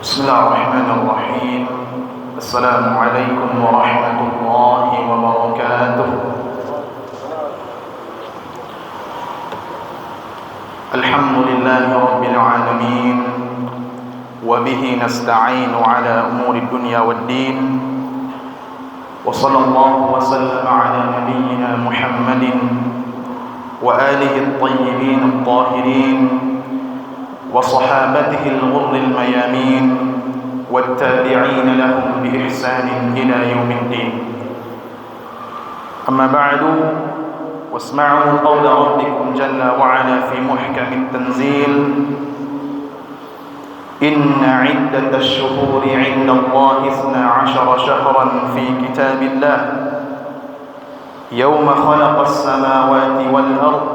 بسم الله الرحمن الرحيم. السلام عليكم ورحمة الله وبركاته. الحمد لله رب العالمين، وبه نستعين على أمور الدنيا والدين، وصلى الله وسلم على نبينا محمد وآله الطيبين الطاهرين وصحابته الغر الميامين والتابعين لهم بإحسان إلى يوم الدين. أما بعد، واسمعوا قول ربكم جل وعلا في محكم التنزيل: إن عدة الشهور عند الله 12 شهرا في كتاب الله يوم خلق السماوات والأرض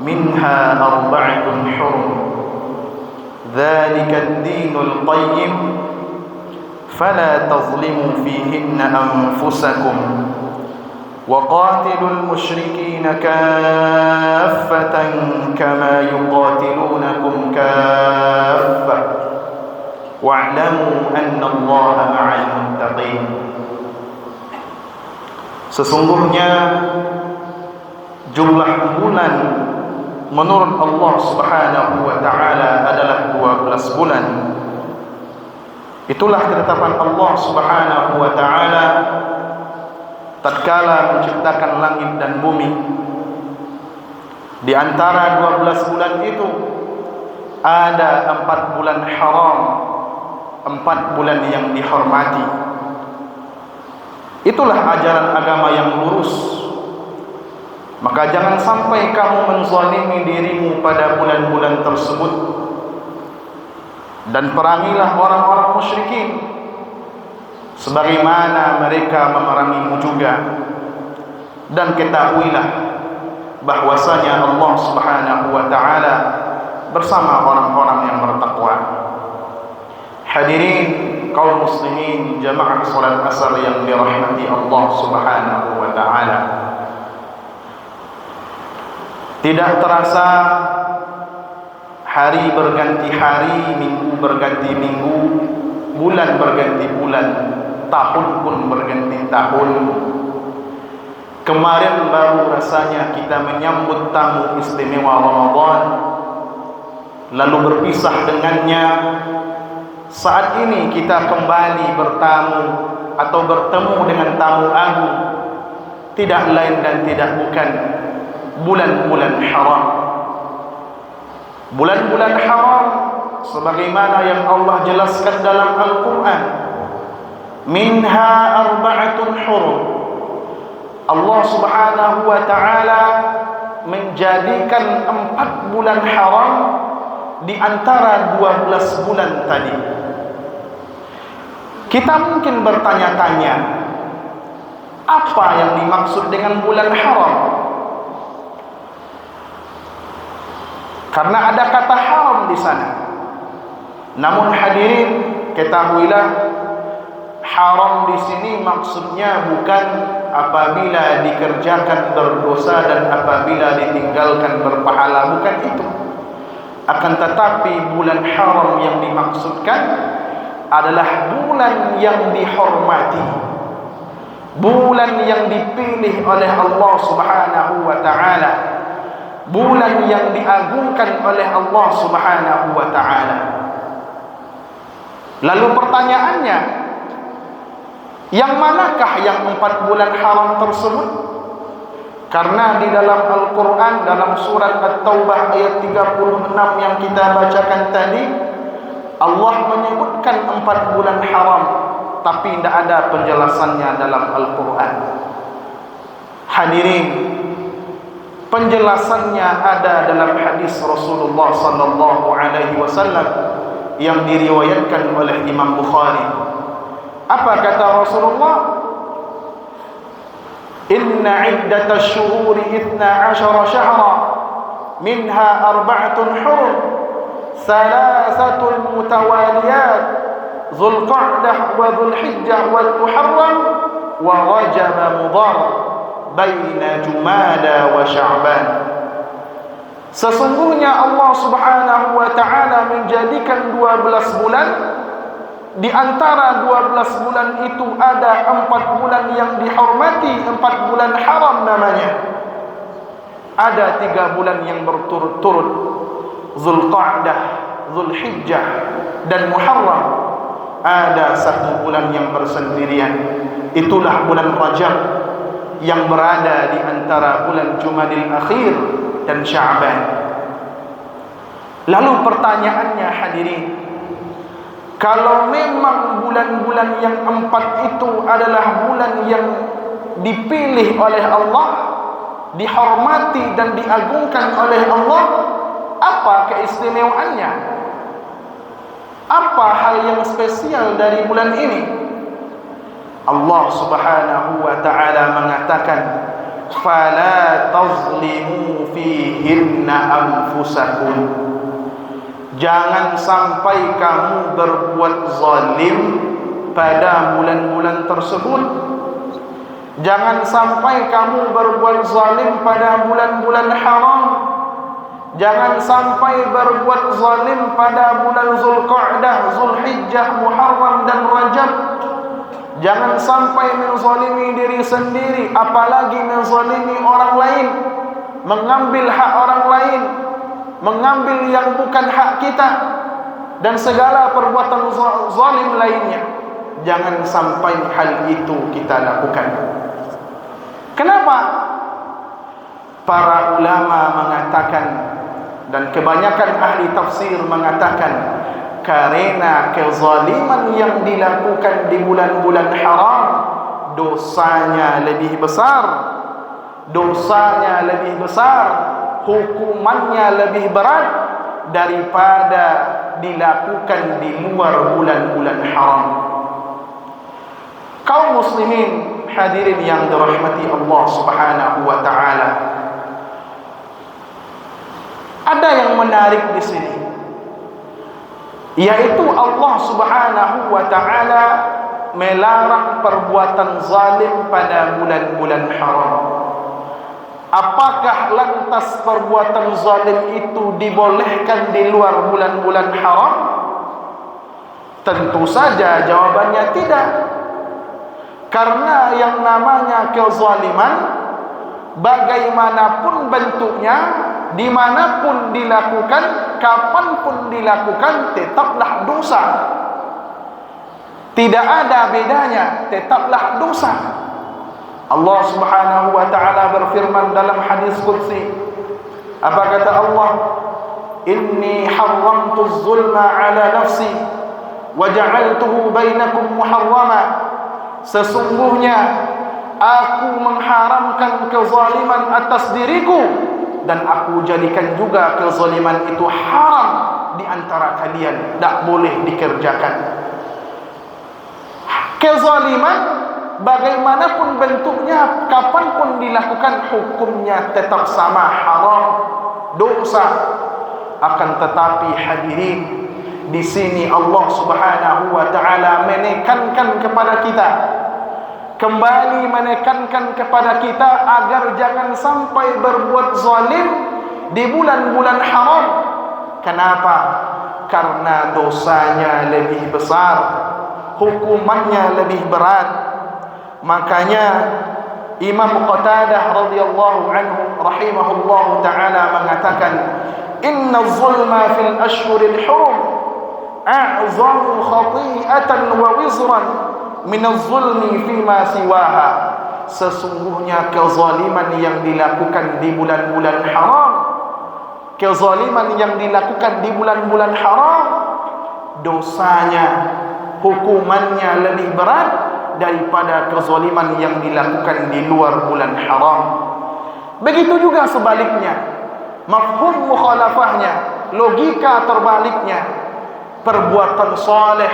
منها 4 حرم ذلك الدين القيم فلا تظلموا فيهن أنفسكم وقاتلوا المشركين كافة كما يقاتلونكم كافة واعلموا أن الله مع المتقين. Sesungguhnya jumlah bulan menurut Allah Subhanahu wa taala adalah 12 bulan. Itulah ketetapan Allah Subhanahu wa taala tatkala menciptakan langit dan bumi. Di antara 12 bulan itu ada 4 bulan haram, 4 bulan yang dihormati. Itulah ajaran agama yang lurus. Maka jangan sampai kamu menzalimi dirimu pada bulan-bulan tersebut. Dan perangilah orang-orang musyrikin sebagaimana mereka memerangimu juga. Dan ketahuilah bahwasanya Allah Subhanahu wa taala bersama orang-orang yang bertakwa. Hadirin kaum muslimin jamaah salat asar yang dirahmati Allah Subhanahu wa taala. Tidak terasa hari berganti hari, minggu berganti minggu, bulan berganti bulan, tahun pun berganti tahun. Kemarin baru rasanya kita menyambut tamu istimewa Ramadan, lalu berpisah dengannya. Saat ini kita kembali bertamu atau bertemu dengan tamu agung, tidak lain dan tidak bukan bulan-bulan haram. Bulan-bulan haram sebagaimana yang Allah jelaskan dalam Al-Quran, minha 4 hurum. Allah Subhanahu wa ta'ala menjadikan 4 bulan haram di antara 12 bulan tadi. Kita mungkin bertanya-tanya, apa yang dimaksud dengan bulan haram? Karena ada kata haram di sana. Namun hadirin, ketahuilah haram di sini maksudnya bukan apabila dikerjakan berdosa dan apabila ditinggalkan berpahala, bukan itu. Akan tetapi bulan haram yang dimaksudkan adalah bulan yang dihormati, bulan yang dipilih oleh Allah Subhanahu wa taala, bulan yang diagungkan oleh Allah Subhanahu wa ta'ala. Lalu pertanyaannya, yang manakah yang 4 bulan haram tersebut? Karena di dalam Al-Quran, dalam surat At-Taubah ayat 36 yang kita bacakan tadi, Allah menyebutkan 4 bulan haram, tapi tidak ada penjelasannya dalam Al-Quran. Hadirin, penjelasannya ada dalam hadis Rasulullah sallallahu alaihi wasallam yang diriwayatkan oleh Imam Bukhari. Apa kata Rasulullah? Inna iddatash shuhuri 12 syahra minha 4 hurum thalathatun mutawaliyat Dzulqa'dah wa Dzulhijjah wal Muharram wa Rajab Mudhar baina Jumada wa Sya'ban. Sesungguhnya Allah Subhanahu wa taala menjadikan 12 bulan Di antara 12 bulan itu ada 4 bulan yang dihormati, 4 bulan haram namanya. Ada 3 bulan yang berturut-turut, Zulqa'dah, Zulhijjah, dan Muharram. Ada 1 bulan yang bersendirian, itulah bulan Rajab, yang berada di antara bulan Jumadil Akhir dan Sya'ban. Lalu pertanyaannya hadirin, kalau memang bulan-bulan yang 4 itu adalah bulan yang dipilih oleh Allah, dihormati dan diagungkan oleh Allah, apa keistimewaannya? Apa hal yang spesial dari bulan ini? Allah Subhanahu wa ta'ala mengatakan, "Fala tazlimu fihinna anfusakum." Jangan sampai kamu berbuat zalim pada bulan-bulan tersebut. Jangan sampai kamu berbuat zalim pada bulan-bulan haram. Jangan sampai berbuat zalim pada bulan Zulqa'dah, Zulhijjah, Muharram dan Rajab. Jangan sampai menzalimi diri sendiri, apalagi menzalimi orang lain, mengambil hak orang lain, mengambil yang bukan hak kita, dan segala perbuatan zalim lainnya. Jangan sampai hal itu kita lakukan. Kenapa? Para ulama mengatakan, dan kebanyakan ahli tafsir mengatakan, karena kezaliman yang dilakukan di bulan-bulan haram, dosanya lebih besar, hukumannya lebih berat daripada dilakukan di luar bulan-bulan haram. Kaum muslimin hadirin yang dirahmati Allah Subhanahu wa ta'ala, ada yang menarik di sini, yaitu Allah Subhanahu wa ta'ala melarang perbuatan zalim pada bulan-bulan haram. Apakah lantas perbuatan zalim itu dibolehkan di luar bulan-bulan haram? Tentu saja jawabannya tidak. Karena yang namanya kezaliman, bagaimanapun bentuknya, dimanapun dilakukan, kapanpun dilakukan, tetaplah dosa. Tidak ada bedanya, tetaplah dosa. Allah Subhanahu wa ta'ala berfirman dalam hadis qudsi. Apa kata Allah? Inni haramtu zulma ala nafsi wa ja'altuhu bainakum muharrama. Sesungguhnya aku mengharamkan kezaliman atas diriku, dan aku jadikan juga kezaliman itu haram di antara kalian, tak boleh dikerjakan. Kezaliman bagaimanapun bentuknya, kapanpun dilakukan, hukumnya tetap sama, haram, dosa. Akan tetapi hadirin, di sini Allah Subhanahu wa ta'ala menekankan kepada kita, kembali menekankan kepada kita agar jangan sampai berbuat zalim di bulan-bulan haram. Kenapa? Karena dosanya lebih besar, hukumannya lebih berat. Makanya Imam Qatadah radhiyallahu anhu rahimahullahu ta'ala mengatakan, inna zulma fil ashhuril hurum a'zamu khati'atan wa wizran min az-zulmi fima siwaha. Sesungguhnya kezaliman yang dilakukan di bulan-bulan haram, kezaliman yang dilakukan di bulan-bulan haram, dosanya, hukumannya lebih berat daripada kezaliman yang dilakukan di luar bulan haram. Begitu juga sebaliknya, mafhum mukhalafahnya, logika terbaliknya, perbuatan saleh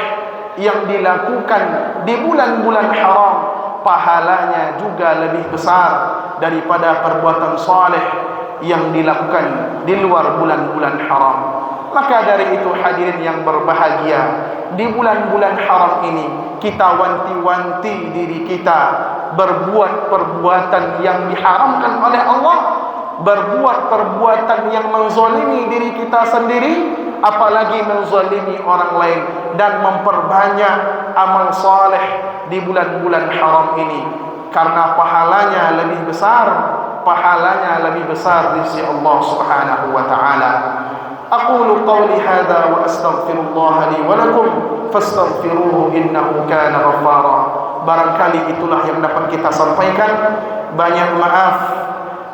yang dilakukan di bulan-bulan haram, pahalanya juga lebih besar daripada perbuatan saleh yang dilakukan di luar bulan-bulan haram. Maka dari itu hadirin yang berbahagia, di bulan-bulan haram ini kita wanti-wanti diri kita berbuat perbuatan yang diharamkan oleh Allah, berbuat perbuatan yang menzalimi diri kita sendiri, apalagi menzalimi orang lain. dan memperbanyak amal saleh di bulan-bulan haram ini, karena pahalanya lebih besar, di sisi Allah Subhanahu wa taala. Aqulu qawli hadza wa astaghfirullah li wa lakum fastaghfiruhu innahu kana ghaffara. Barangkali itulah yang dapat kita sampaikan. Banyak maaf.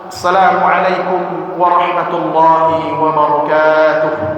Assalamualaikum warahmatullahi wabarakatuh.